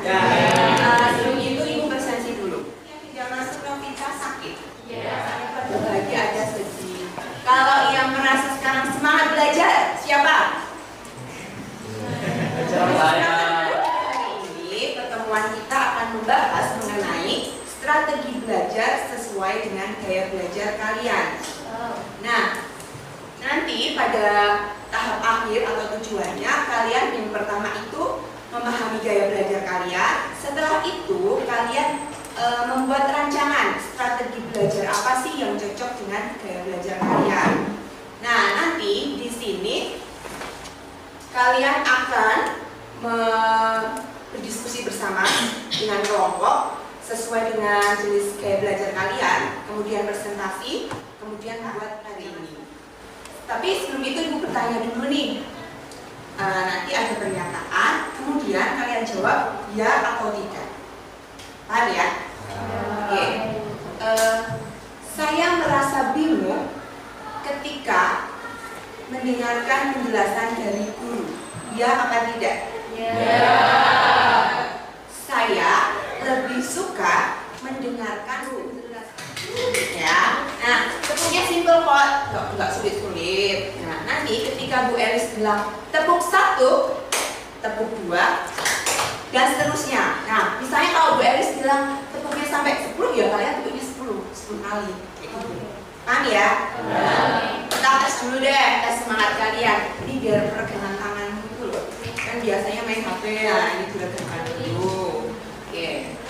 Ya. Sebelum itu ibu bersensi dulu. Yang tidak masuk logika sakit. Berbagi ada sedih. Kalau yang merasa sekarang semangat belajar, siapa? Hari ini pertemuan kita akan membahas mengenai strategi belajar sesuai dengan gaya belajar kalian. Nah, nanti pada tahap akhir atau tujuannya kalian yang pertama itu memahami gaya belajar kalian. Setelah itu kalian membuat rancangan strategi belajar apa sih yang cocok dengan gaya belajar kalian. Nah, nanti di sini kalian akan berdiskusi bersama dengan kelompok sesuai dengan jenis gaya belajar kalian, kemudian presentasi, kemudian buat hari ini. Tapi sebelum itu ibu bertanya dulu nih. Nanti ada pernyataan, kemudian kalian jawab ya atau tidak. Paham ya? Oke. Saya merasa bingung ketika mendengarkan penjelasan dari guru. Ya apa tidak? Ya. Saya lebih suka mendengarkan penjelasan. Ya. Nah, tepuknya simpel kok, nggak sulit-sulit. Nah, nanti ketika Bu Elis bilang tepuk 1, tepuk 2, dan seterusnya. Nah, misalnya kalau Bu Elis bilang tepuknya sampai 10, ya kalian tepuknya 10 kali. Paham ya? Kita tes dulu deh, tes semangat kalian. Ini biar peregangan tangan gitu loh. Kan biasanya main HP ya, ini gerakan dulu. Oke,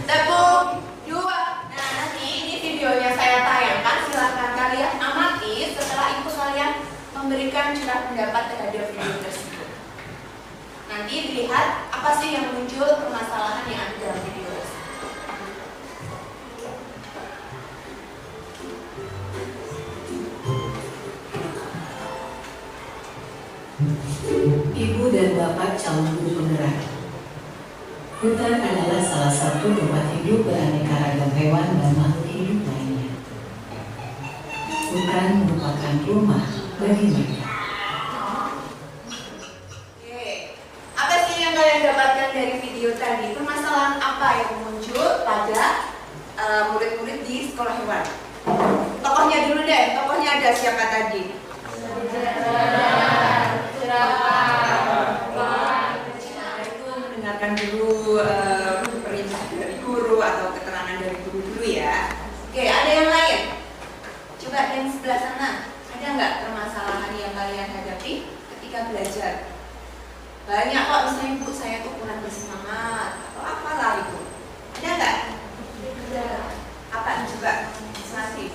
tepuk 2. Nah, nanti ini videonya saya tayangkan. Silahkan kalian amati. Setelah itu kalian memberikan curah pendapat terhadap video tersebut. Nanti dilihat apa sih yang muncul permasalahan yang ada dalam video tersebut. Ibu dan Bapak calon guru penggerak. Hutan adalah salah satu tempat hidup beraneka ragam hewan dan makhluk hidup lainnya. Hutan merupakan rumah bagi mereka. Oke, apa sih yang kalian dapatkan dari video tadi? Permasalahan apa yang muncul pada murid-murid di sekolah hewan? Tokohnya dulu deh, tokohnya ada siapa tadi? Itu mendengarkan dulu perintah dari guru atau keterangan dari guru dulu ya. Oke, ada yang lain? Coba yang sebelah sana, ada nggak permasalahan yang kalian hadapi ketika belajar? Banyak kok, misalnya Bu, saya tuh kurang bersemangat atau apalah itu. Ada nggak? Apa coba? Masih.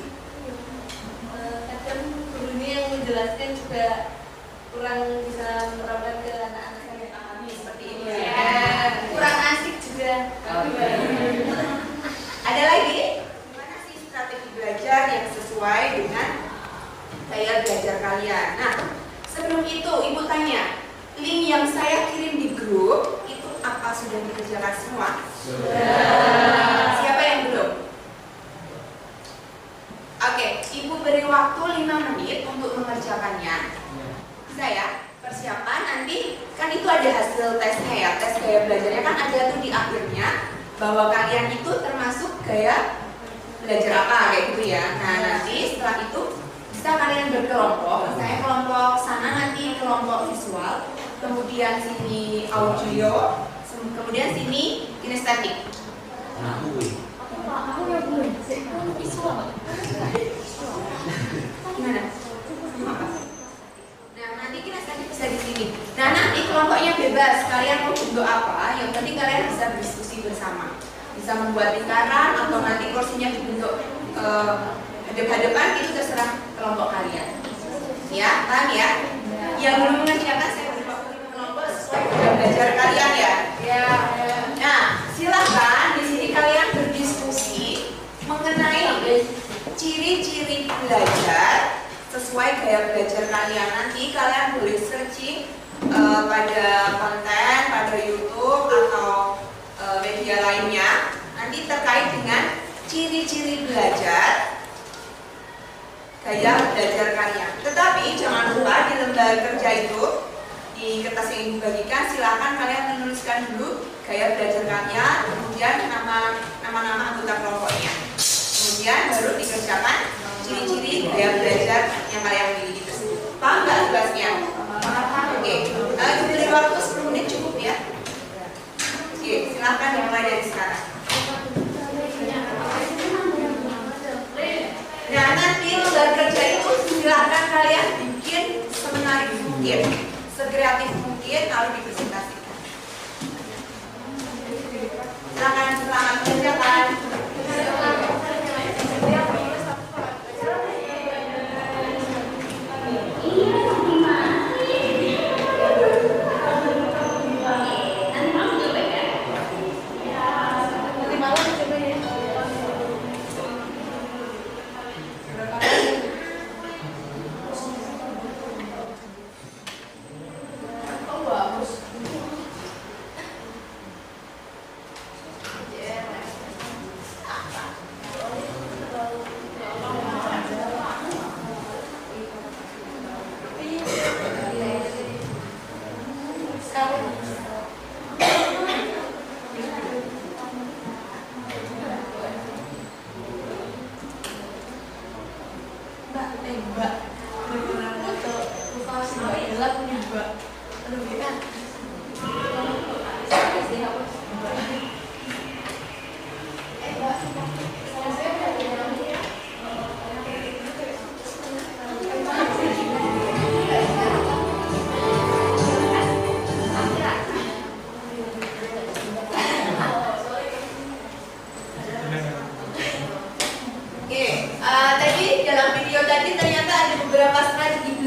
Kadang gurunya yang menjelaskan juga kurang bisa menerapkan ke anak-anak saya. Pahami seperti ini Ya, kurang asik juga. Ada lagi? Gimana sih strategi belajar yang sesuai dengan gaya belajar kalian? Nah, sebelum itu Ibu tanya, link yang saya kirim di grup itu apa sudah dikerjakan semua? Sudah. Siapa yang belum? Oke, Ibu beri waktu 5 menit untuk mengerjakannya. Bisa ya? Persiapan nanti kan itu ada hasil tesnya ya, tes gaya belajarnya kan ada tuh di akhirnya bahwa kalian itu termasuk gaya belajar apa kayak gitu ya. Nah, nanti setelah itu bisa kalian berkelompok. Misalnya kelompok sana nanti kelompok visual, kemudian sini audio, kemudian sini kinestetik. Gimana? Nah, nanti kinestetik bisa di sini. Nah, nanti kelompoknya bebas. Kalian mau bentuk apa? Yang penting kalian bisa berdiskusi bersama. Bisa membuat lingkaran atau nanti kursinya dibentuk hadap-hadapan, itu terserah kelompok kalian. Ya, paham ya? Yang belum mengerjakan saya beri waktu 5 kelompok sesuai dengan belajar kalian ya. Nah, silakan di sini kalian berdiskusi mengenai ciri-ciri belajar sesuai gaya belajar kalian. Nanti kalian boleh searching pada konten, pada YouTube atau media lainnya. Nanti terkait dengan ciri-ciri belajar gaya belajar kalian. Tetapi jangan lupa di lembar kerja itu di kertas yang ibu bagikan, silakan kalian menuliskan dulu gaya belajar kalian, kemudian nama-nama anggota kelompoknya. Kemudian baru dikerjakan ciri-ciri gaya belajar yang kalian miliki tersebut. Paham nggak tugasnya? Oke, diberi waktu 10 menit cukup ya. Oke, silakan dimulai dari sekarang. Nah, nanti lembar kerja itu silakan kalian bikin semenarik mungkin, sekreatif mungkin, lalu dipresentasikan. Silakan, selamat mengerjakan.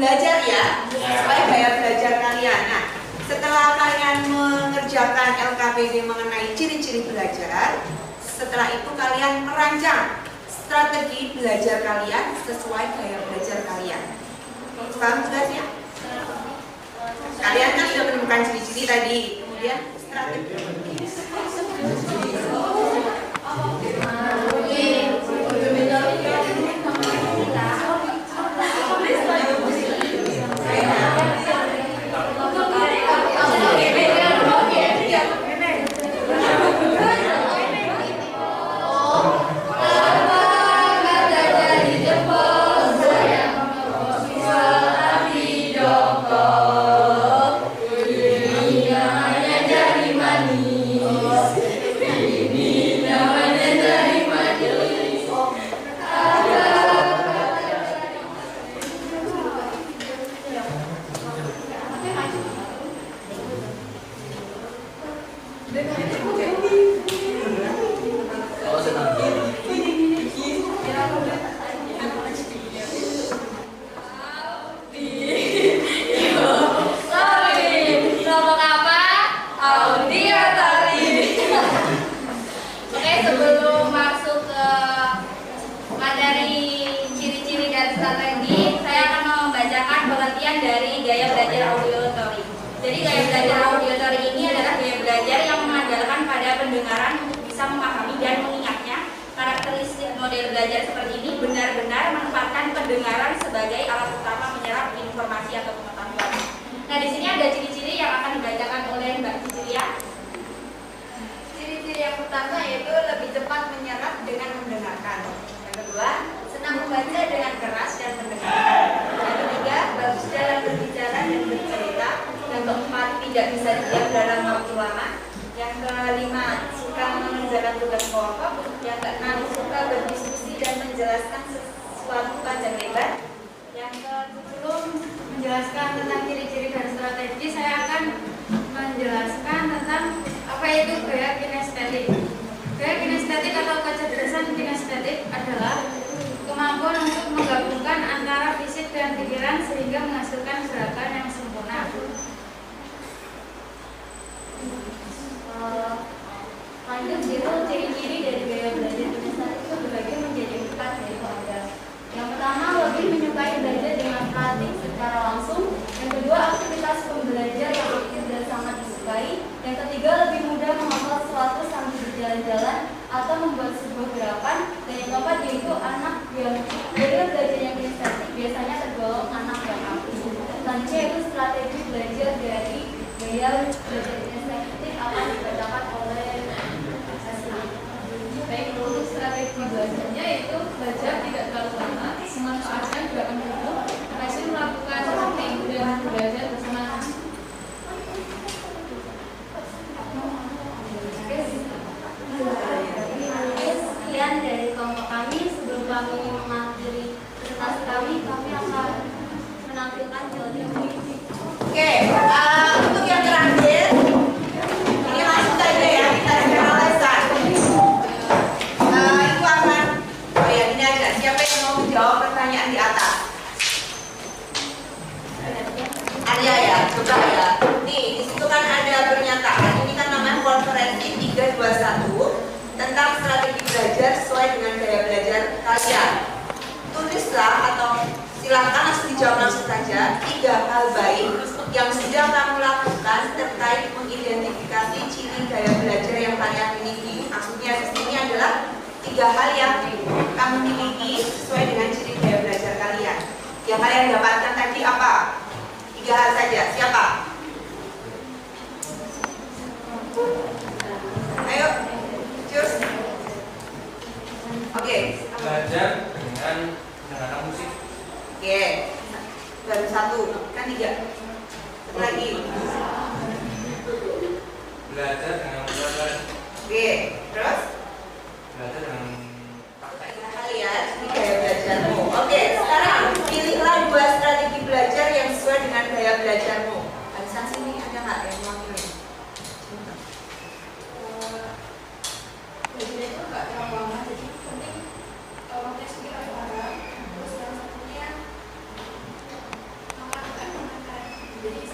Belajar ya, sesuai gaya belajar kalian. Nah, setelah kalian mengerjakan LKPD mengenai ciri-ciri belajar, setelah itu kalian merancang strategi belajar kalian sesuai gaya belajar kalian. Paham tugasnya? Kalian kan sudah menemukan ciri-ciri tadi, kemudian strategi. Selanjutnya yaitu strategi belajar dari gaya belajar estetik akan dibacakan oleh Asli. Baik, untuk strategi belajarnya yaitu belajar tidak terlalu lama, memanfaatkan gerakan tubuh, rajin melakukan shooting dan belajar bersemangat. Sekian dari kelompok kami. Sebelum kami mengakhiri presentasi kami akan menampilkan teori. Oke, untuk yang terakhir, ini langsung saja ya, kita generalisan. Itu akan, oh ya ini aja, siapa yang mau menjawab pertanyaan di atas? Arya ya, coba ya. Nih, di situ kan ada pernyataan, ini kan namanya konferensi 321 tentang strategi belajar sesuai dengan gaya belajar kalian. Tulislah atau silakan langsung dijawab langsung saja 3 hal baik yang sudah kamu lakukan terkait mengidentifikasi ciri gaya belajar yang kalian miliki. Maksudnya di sini adalah 3 hal yang kamu miliki sesuai dengan ciri gaya belajar kalian. Yang kalian dapatkan tadi apa? 3 hal saja. Siapa? Ayo, cus. Oke. Belajar dengan mendengarkan musik. Oke. Baru 1, kan 3. Satu lagi. Belajar dengan belajar. Oke, terus? Belajar dengan praktek. Kalian ini gaya belajarmu. Oke, sekarang pilihlah 2 strategi belajar yang sesuai dengan gaya belajarmu. Alisan sini ada nggak yang mau pilih? Belajar itu nggak terlalu lama, jadi penting waktunya sekitar bareng. Terus yang satunya mengamalkan. Jadi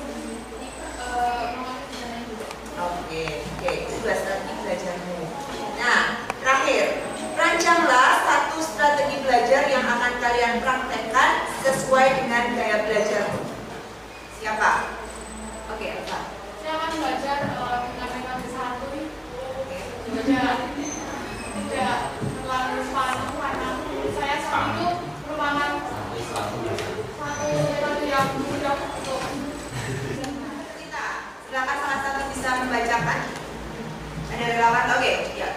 mengamalkan jalan juga. Oke, itu 2 strategi belajarmu. Nah, terakhir, rancanglah 1 strategi belajar yang akan kalian praktekkan sesuai dengan gaya belajarmu. Siapa? Oke, Elsa. Saya akan belajar mengamalkan satu. Oke. Tidak terlalu panas karena menurut saya saat itu merupakan satu yang mudah untuk Kita, silakan salah satu bisa membacakan. Ada relawan? Oke, ya.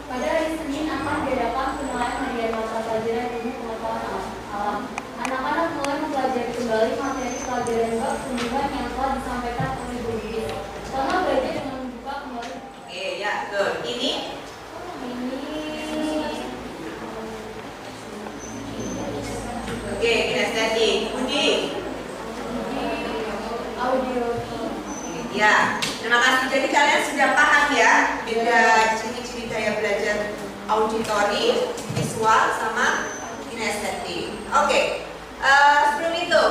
Pada hari Senin akan diadakan penilaian harian mata pelajaran ilmu pengetahuan alam. Anak-anak mulai mempelajari kembali materi pelajaran bab seniman yang telah disampaikan oleh guru besar. Pertama, belajar dengan membuka kembali. Oke, ya, betul. Ini oke, kinestetik. Budi. Audio. Ya, terima kasih. Jadi kalian sudah paham ya beda ciri-ciri gaya belajar auditori, visual, sama kinestetik. Oke, sebelum itu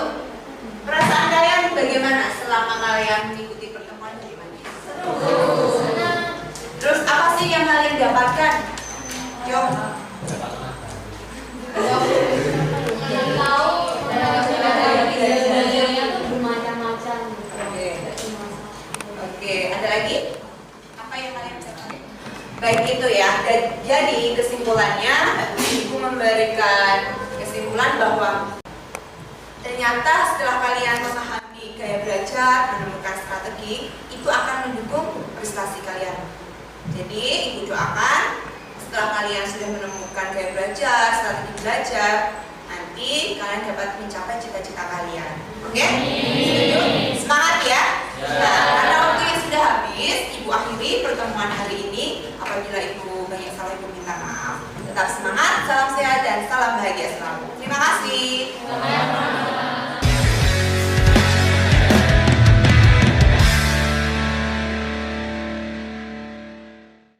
perasaan kalian bagaimana selama kalian mengikuti pertemuan dari mana? Terus apa sih yang kalian dapatkan? Yo. Jadi tahu belajarnya tuh bermacam-macam. Oke, ada lagi? Apa yang kalian dapatkan? Baik itu ya. Dan jadi kesimpulannya, Ibu memberikan kesimpulan bahwa ternyata setelah kalian memahami gaya belajar, menemukan strategi, itu akan mendukung prestasi kalian. Jadi Ibu doakan setelah kalian sudah menemukan gaya belajar, strategi belajar, nanti kalian dapat mencapai cita-cita kalian. Oke? Setuju? Semangat ya. Nah, karena waktunya sudah habis, Ibu akhiri pertemuan hari ini. Apabila Ibu banyak salah, Ibu minta maaf. Tetap semangat, salam sehat dan salam bahagia selalu.